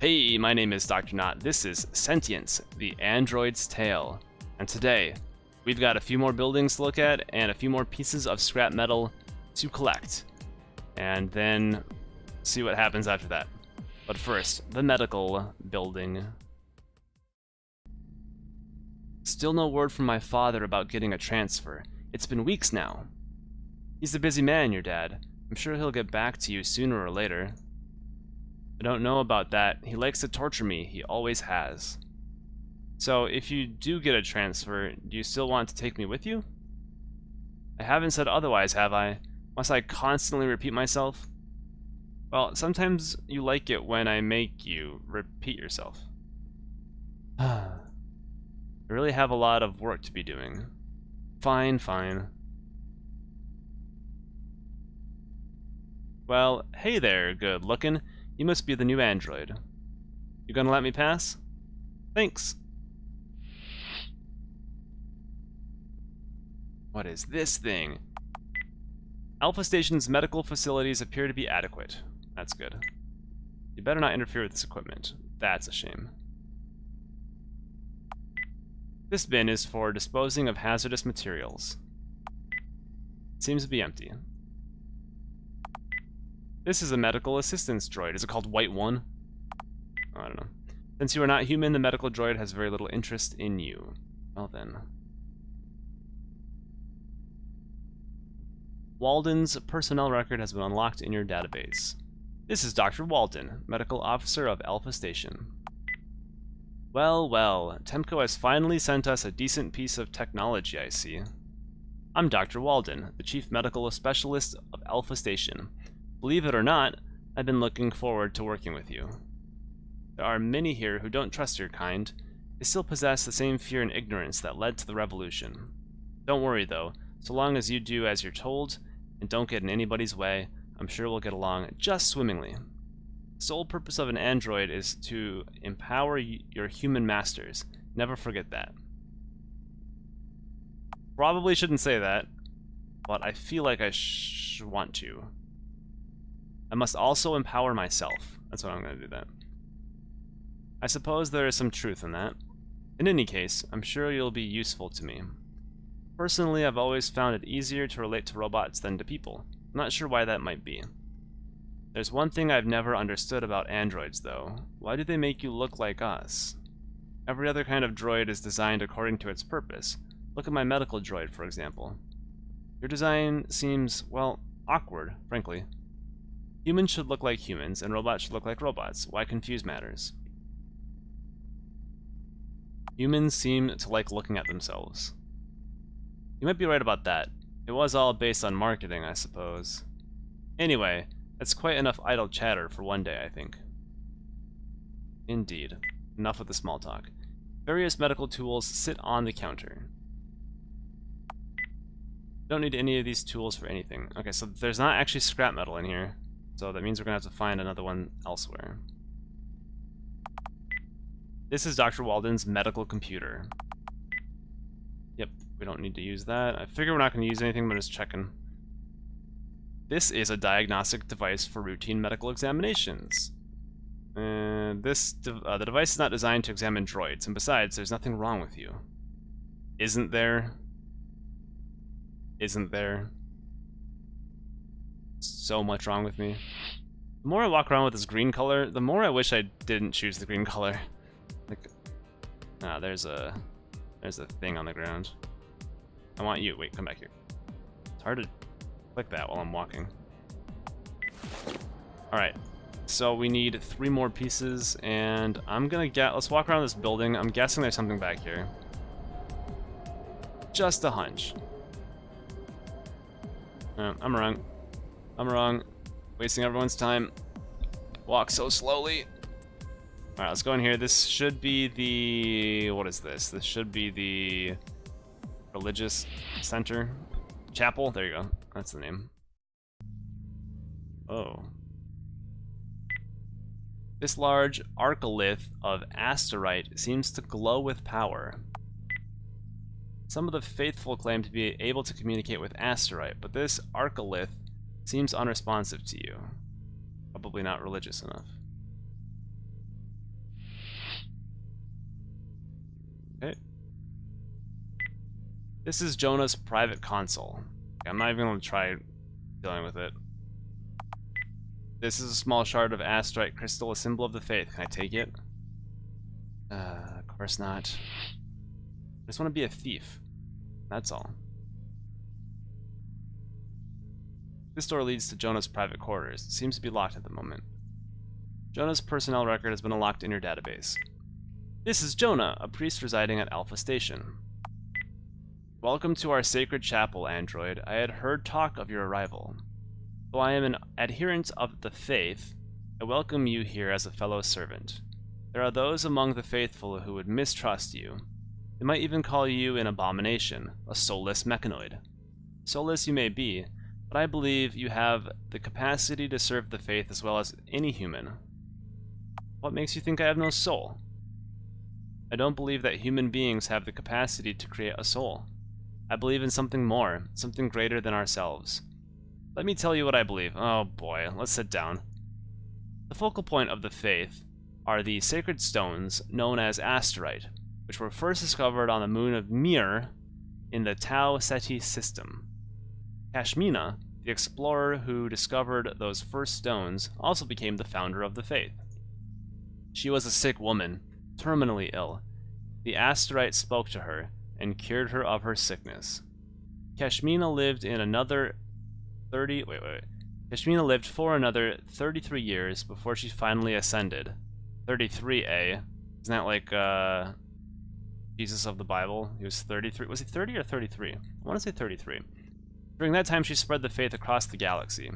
Hey, my name is Dr. Nought. This is Sentience, the android's tale. And today, we've got a few more buildings to look at and a few more pieces of scrap metal to collect. And then see what happens after that. But first, the medical building. Still no word from my father about getting a transfer. It's been weeks now. He's a busy man, your dad. I'm sure he'll get back to you sooner or later. I don't know about that. He likes to torture me. He always has. So, if you do get a transfer, do you still want to take me with you? I haven't said otherwise, have I? Must I constantly repeat myself? Well, sometimes you like it when I make you repeat yourself. I really have a lot of work to be doing. Fine, fine. Well, hey there, good looking. You must be the new android. You gonna let me pass? Thanks. What is this thing? Alpha Station's medical facilities appear to be adequate. That's good. You better not interfere with this equipment. That's a shame. This bin is for disposing of hazardous materials. It seems to be empty. This is a medical assistance droid. Is it called White 1? Oh, I don't know. Since you are not human, the medical droid has very little interest in you. Well then. Walden's personnel record has been unlocked in your database. This is Dr. Walden, medical officer of Alpha Station. Well, well, Temco has finally sent us a decent piece of technology, I see. I'm Dr. Walden, the chief medical specialist of Alpha Station. Believe it or not, I've been looking forward to working with you. There are many here who don't trust your kind. They still possess the same fear and ignorance that led to the revolution. Don't worry though, so long as you do as you're told, and don't get in anybody's way, I'm sure we'll get along just swimmingly. The sole purpose of an android is to empower your human masters. Never forget that. Probably shouldn't say that, but I feel like I want to. I must also empower myself. That's what I'm going to do that. I suppose there is some truth in that. In any case, I'm sure you'll be useful to me. Personally, I've always found it easier to relate to robots than to people. I'm not sure why that might be. There's one thing I've never understood about androids, though. Why do they make you look like us? Every other kind of droid is designed according to its purpose. Look at my medical droid, for example. Your design seems, well, awkward, frankly. Humans should look like humans, and robots should look like robots. Why confuse matters? Humans seem to like looking at themselves. You might be right about that. It was all based on marketing, I suppose. Anyway, that's quite enough idle chatter for one day, I think. Indeed. Enough with the small talk. Various medical tools sit on the counter. Don't need any of these tools for anything. Okay, so there's not actually scrap metal in here. So that means we're going to have to find another one elsewhere. This is Dr. Walden's medical computer. Yep, we don't need to use that. I figure we're not going to use anything, but just checking. This is a diagnostic device for routine medical examinations. The device is not designed to examine droids, and besides, there's nothing wrong with you. Isn't there? Isn't there? So much wrong with me. The more I walk around with this green color, the more I wish I didn't choose the green color. Like, there's a thing on the ground. I want you. Wait, come back here. It's hard to click that while I'm walking. All right, so we need 3 more pieces, and I'm gonna let's walk around this building. I'm guessing there's something back here. Just a hunch. I'm wrong. I'm wrong. Wasting everyone's time. Walk so slowly. Alright, let's go in here. This should be the... What is this? This should be the religious center. Chapel? There you go. That's the name. Oh. This large arcolith of asterite seems to glow with power. Some of the faithful claim to be able to communicate with asterite, but this arcolith seems unresponsive to you. Probably not religious enough. Okay. This is Jonah's private console. Okay, I'm not even going to try dealing with it. This is a small shard of astrite crystal, a symbol of the faith. Can I take it? Of course not. I just want to be a thief. That's all. This door leads to Jonah's private quarters. It seems to be locked at the moment. Jonah's personnel record has been unlocked in your database. This is Jonah, a priest residing at Alpha Station. Welcome to our sacred chapel, android. I had heard talk of your arrival. Though I am an adherent of the faith, I welcome you here as a fellow servant. There are those among the faithful who would mistrust you. They might even call you an abomination, a soulless mechanoid. Soulless you may be, but I believe you have the capacity to serve the faith as well as any human. What makes you think I have no soul? I don't believe that human beings have the capacity to create a soul. I believe in something more, something greater than ourselves. Let me tell you what I believe. Oh boy, let's sit down. The focal point of the faith are the sacred stones known as astrite, which were first discovered on the moon of Mir in the Tau Ceti system. Kashmina, the explorer who discovered those first stones, also became the founder of the faith. She was a sick woman, terminally ill. The astrite spoke to her and cured her of her sickness. Kashmina lived Kashmina lived for another 33 years before she finally ascended. 33, eh? Isn't that like, Jesus of the Bible? He was 33. Was he 30 or 33? I want to say 33. During that time, she spread the faith across the galaxy.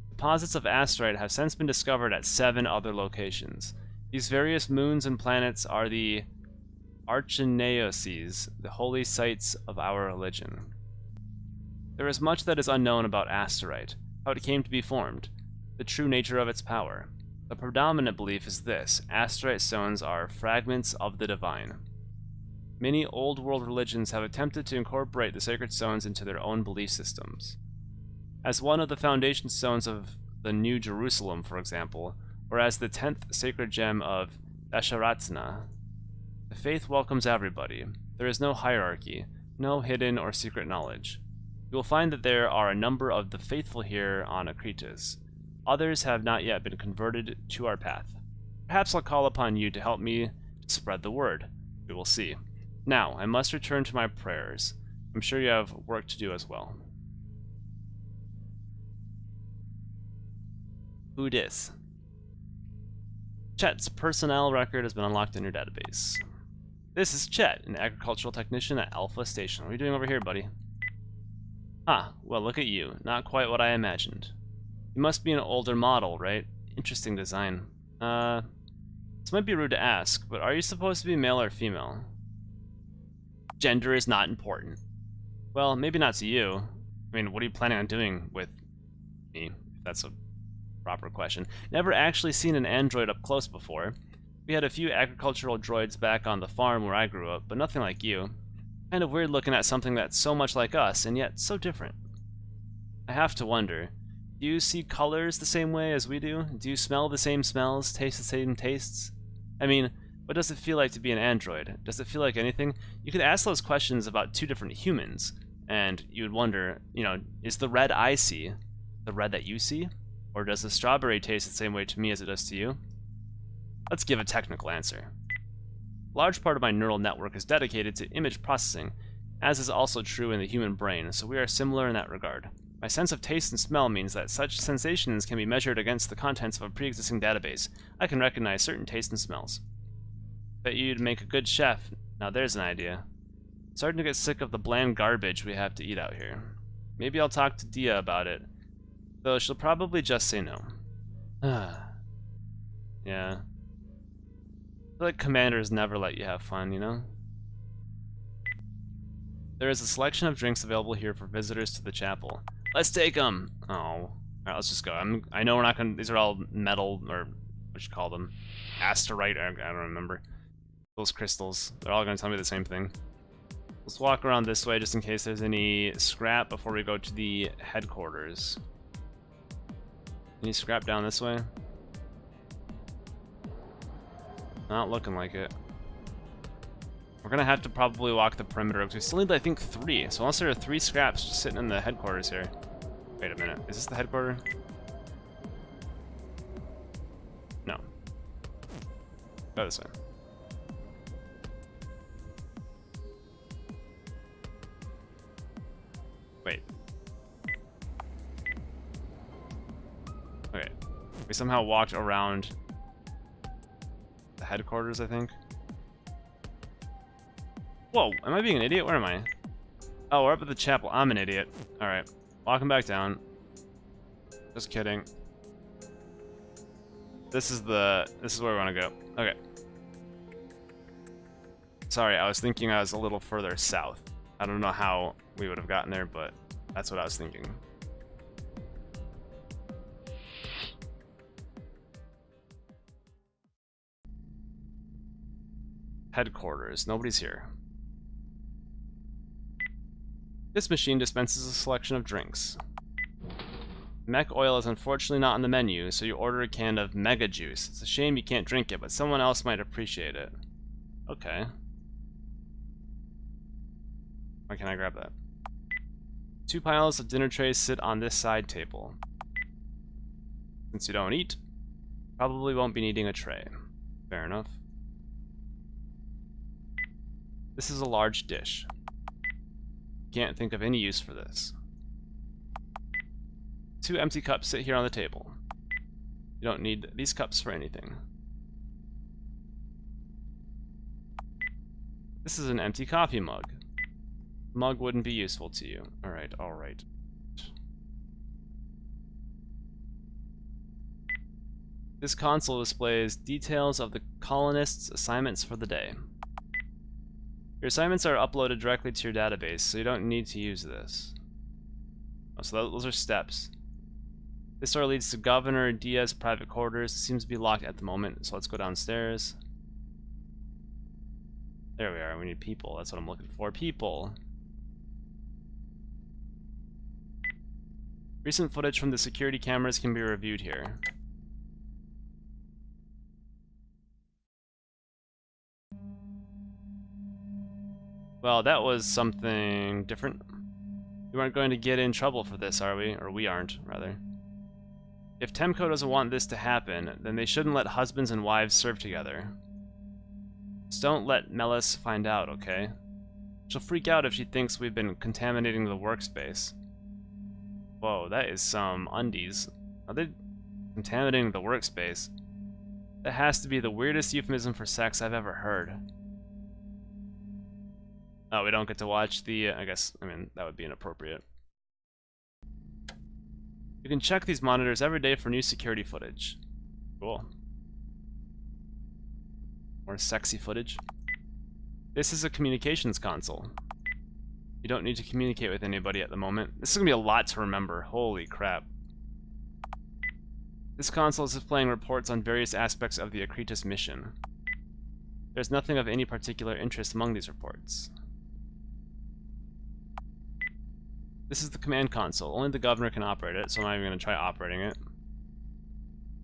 Deposits of astrite have since been discovered at 7 other locations. These various moons and planets are the Archeneoses, the holy sites of our religion. There is much that is unknown about astrite, how it came to be formed, the true nature of its power. The predominant belief is this: astrite stones are fragments of the divine. Many old world religions have attempted to incorporate the sacred stones into their own belief systems. As one of the foundation stones of the New Jerusalem, for example, or as the 10th sacred gem of Dasharatna, the faith welcomes everybody. There is no hierarchy, no hidden or secret knowledge. You will find that there are a number of the faithful here on Akritas. Others have not yet been converted to our path. Perhaps I'll call upon you to help me to spread the word. We will see. Now, I must return to my prayers. I'm sure you have work to do as well. Who dis? Chet's personnel record has been unlocked in your database. This is Chet, an agricultural technician at Alpha Station. What are you doing over here, buddy? Ah, well, look at you. Not quite what I imagined. You must be an older model, right? Interesting design. This might be rude to ask, but are you supposed to be male or female? Gender is not important. Well, maybe not to you. I mean, what are you planning on doing with me? If that's a proper question. Never actually seen an android up close before. We had a few agricultural droids back on the farm where I grew up, but nothing like you. Kind of weird looking at something that's so much like us, and yet so different. I have to wonder, do you see colors the same way as we do? Do you smell the same smells, taste the same tastes? I mean, what does it feel like to be an android? Does it feel like anything? You could ask those questions about 2 different humans, and you would wonder, you know, is the red I see the red that you see? Or does the strawberry taste the same way to me as it does to you? Let's give a technical answer. A large part of my neural network is dedicated to image processing, as is also true in the human brain, so we are similar in that regard. My sense of taste and smell means that such sensations can be measured against the contents of a pre-existing database. I can recognize certain tastes and smells. Bet you'd make a good chef. Now there's an idea. I'm starting to get sick of the bland garbage we have to eat out here. Maybe I'll talk to Dia about it, though she'll probably just say no. Yeah. I feel like commanders never let you have fun, you know? There is a selection of drinks available here for visitors to the chapel. Let's take them! Oh. Alright, let's just go. I know we're not gonna... These are all metal, or what you call them? Asterite, I don't remember. Those crystals. They're all gonna tell me the same thing. Let's walk around this way just in case there's any scrap before we go to the headquarters. Any scrap down this way? Not looking like it. We're gonna have to probably walk the perimeter, because we still need, I think, 3. So unless there are 3 scraps just sitting in the headquarters here. Wait a minute, is this the headquarters? No. Go this way. Wait. Okay. We somehow walked around the headquarters, I think. Whoa, am I being an idiot? Where am I? Oh, we're up at the chapel. I'm an idiot. Alright. Walking back down. Just kidding. This is where we want to go. Okay. Sorry, I was thinking I was a little further south. I don't know how we would have gotten there, but that's what I was thinking. Headquarters. Nobody's here. This machine dispenses a selection of drinks. Mech oil is unfortunately not on the menu, so you order a can of Mega Juice. It's a shame you can't drink it, but someone else might appreciate it. Okay. Why can't I grab that? 2 piles of dinner trays sit on this side table. Since you don't eat, probably won't be needing a tray. Fair enough. This is a large dish. Can't think of any use for this. 2 empty cups sit here on the table. You don't need these cups for anything. This is an empty coffee mug. The mug wouldn't be useful to you. Alright, alright. This console displays details of the colonists' assignments for the day. Your assignments are uploaded directly to your database, so you don't need to use this. Oh, so those are steps. This door leads to Governor Diaz's private quarters. It seems to be locked at the moment, so let's go downstairs. There we are. We need people. That's what I'm looking for. People. Recent footage from the security cameras can be reviewed here. Well, that was something different. We aren't going to get in trouble for this, are we? Or we aren't, rather. If Temco doesn't want this to happen, then they shouldn't let husbands and wives serve together. Just don't let Melis find out, okay? She'll freak out if she thinks we've been contaminating the workspace. Whoa, that is some undies. Are they contaminating the workspace? That has to be the weirdest euphemism for sex I've ever heard. Oh, we don't get to watch the, I mean, that would be inappropriate. You can check these monitors every day for new security footage. Cool. More sexy footage. This is a communications console. You don't need to communicate with anybody at the moment. This is going to be a lot to remember. Holy crap. This console is displaying reports on various aspects of the Akritas mission. There's nothing of any particular interest among these reports. This is the command console. Only the governor can operate it, so I'm not even going to try operating it.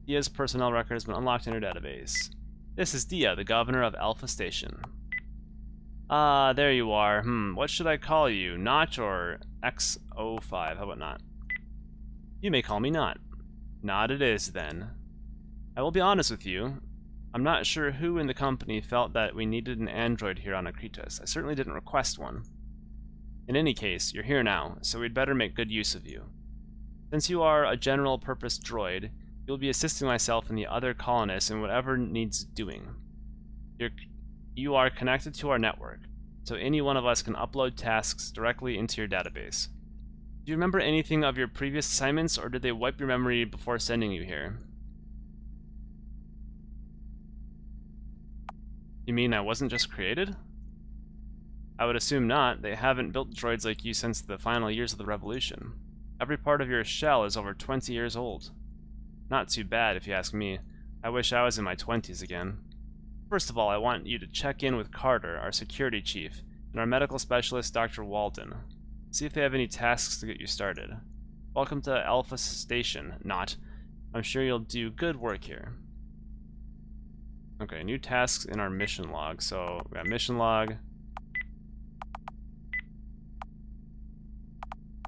Dia's personnel record has been unlocked in her database. This is Dia, the governor of Alpha Station. Ah, there you are. What should I call you? Nought or X05? How about Nought? You may call me Nought. Nought it is, then. I will be honest with you. I'm not sure who in the company felt that we needed an android here on Akritas. I certainly didn't request one. In any case, you're here now, so we'd better make good use of you. Since you are a general-purpose droid, you'll be assisting myself and the other colonists in whatever needs doing. You are connected to our network, so any one of us can upload tasks directly into your database. Do you remember anything of your previous assignments, or did they wipe your memory before sending you here? You mean I wasn't just created? I would assume not. They haven't built droids like you since the final years of the Revolution. Every part of your shell is over 20 years old. Not too bad, if you ask me. I wish I was in my 20s again. First of all, I want you to check in with Carter, our security chief, and our medical specialist, Dr. Walden. See if they have any tasks to get you started. Welcome to Alpha Station, Nought. I'm sure you'll do good work here. Okay, new tasks in our mission log. So, we got mission log.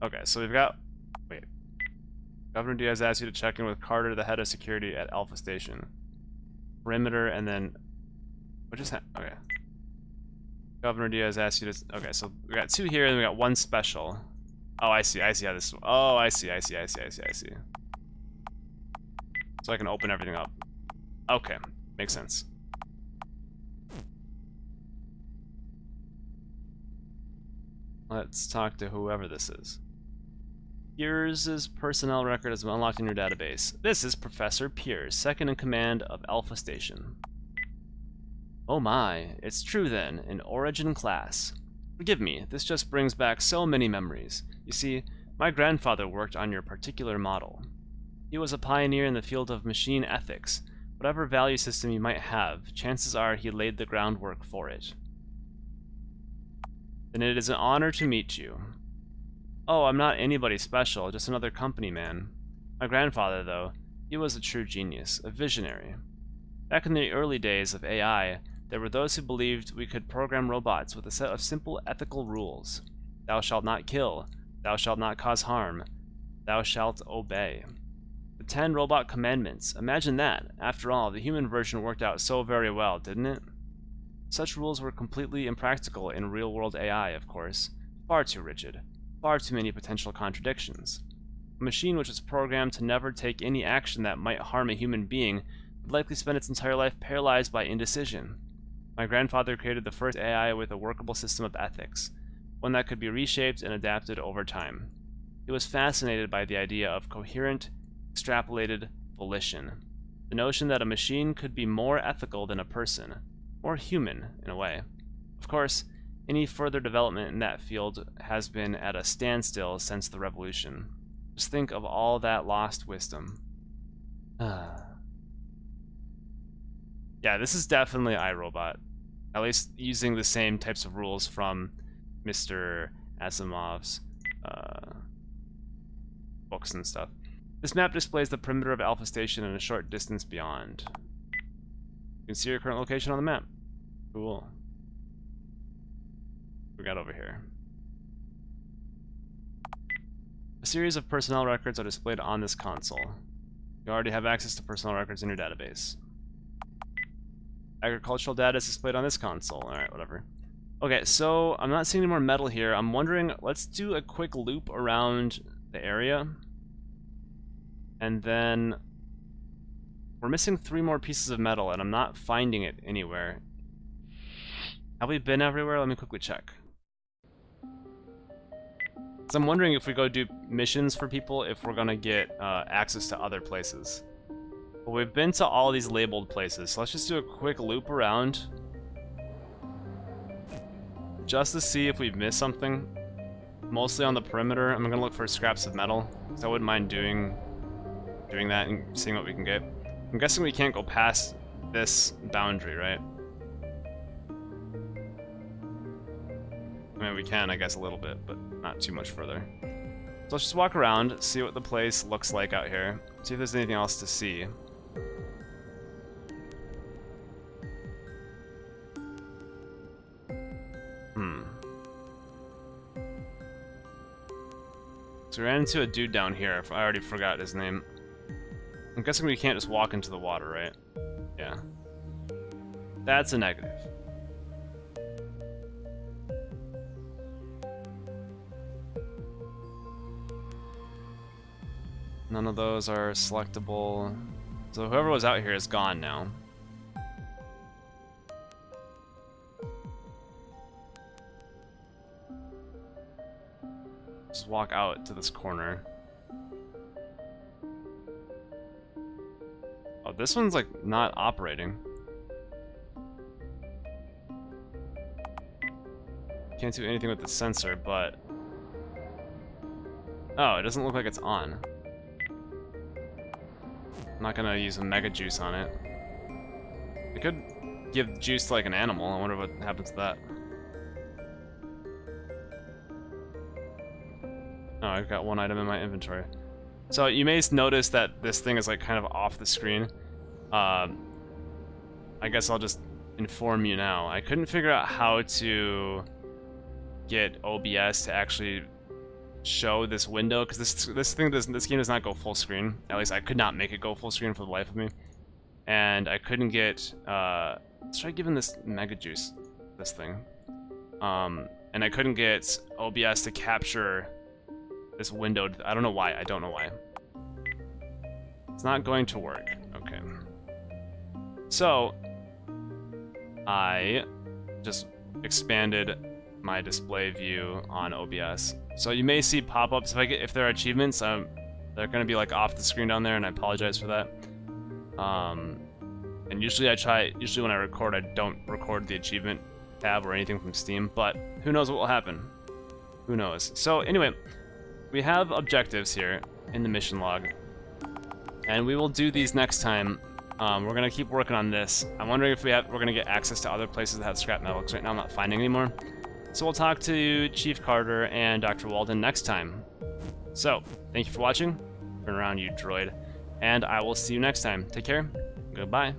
Okay, so we've got... Wait. Governor Diaz asked you to check in with Carter, the head of security at Alpha Station. Perimeter, and then... What just happened? Okay. Governor Diaz asked you to... Okay, so we got 2 here, and we got 1 special. Oh, I see how this... Oh, I see. So I can open everything up. Okay, makes sense. Let's talk to whoever this is. Pierce's personnel record has been unlocked in your database. This is Professor Pierce, second in command of Alpha Station. Oh my, it's true then, an Origin class. Forgive me, this just brings back so many memories. You see, my grandfather worked on your particular model. He was a pioneer in the field of machine ethics. Whatever value system you might have, chances are he laid the groundwork for it. Then it is an honor to meet you. Oh, I'm not anybody special, just another company man. My grandfather, though, he was a true genius, a visionary. Back in the early days of AI, there were those who believed we could program robots with a set of simple ethical rules. Thou shalt not kill, thou shalt not cause harm, thou shalt obey. The 10 robot commandments, imagine that. After all, the human version worked out so very well, didn't it? Such rules were completely impractical in real-world AI, of course. Far too rigid. Far too many potential contradictions. A machine which is programmed to never take any action that might harm a human being would likely spend its entire life paralyzed by indecision. My grandfather created the first AI with a workable system of ethics, one that could be reshaped and adapted over time. He was fascinated by the idea of coherent, extrapolated volition. The notion that a machine could be more ethical than a person, more human, in a way. Of course, any further development in that field has been at a standstill since the revolution. Just think of all that lost wisdom. Yeah, this is definitely iRobot. At least using the same types of rules from Mr. Asimov's books and stuff. This map displays the perimeter of Alpha Station and a short distance beyond. You can see your current location on the map. Cool. What we got over here? A series of personnel records are displayed on this console. You already have access to personnel records in your database. Agricultural data is displayed on this console. Alright, whatever. Okay, so I'm not seeing any more metal here. I'm wondering, let's do a quick loop around the area. And then we're missing 3 more pieces of metal, and I'm not finding it anywhere. Have we been everywhere? Let me quickly check. So I'm wondering if we go do missions for people, if we're gonna get access to other places. But we've been to all these labeled places, so let's just do a quick loop around. Just to see if we've missed something. Mostly on the perimeter. I'm gonna look for scraps of metal, because I wouldn't mind doing that and seeing what we can get. I'm guessing we can't go past this boundary, right? I mean, we can, I guess, a little bit, but not too much further. So let's just walk around, see what the place looks like out here. See if there's anything else to see. So we ran into a dude down here. I already forgot his name. I'm guessing we can't just walk into the water, right? Yeah. That's a negative. None of those are selectable. So whoever was out here is gone now. Just walk out to this corner. Oh, this one's like not operating. Can't do anything with the sensor, but... Oh, it doesn't look like it's on. I'm not gonna use a mega juice on it. I could give juice to like an animal. I wonder what happens to that. Oh, I've got 1 item in my inventory. So you may notice that this thing is like kind of off the screen. I guess I'll just inform you now. I couldn't figure out how to get OBS to actually show this window, because this game does not go full screen. At least I could not make it go full screen for the life of me. And I couldn't get, let's try giving this Mega Juice, this thing. And I couldn't get OBS to capture this window. I don't know why. I don't know why. It's not going to work. Okay. So, I just expanded my display view on OBS. So you may see pop-ups if there are achievements. They're going to be like off the screen down there, and I apologize for that. And usually when I record, I don't record the achievement tab or anything from Steam, but who knows what will happen? Who knows? So anyway, we have objectives here in the mission log, and we will do these next time. We're gonna keep working on this. I'm wondering if we're gonna get access to other places that have scrap metal, because right now I'm not finding anymore. So we'll talk to Chief Carter and Dr. Walden next time. So, thank you for watching. Turn around, you droid. And I will see you next time. Take care. Goodbye.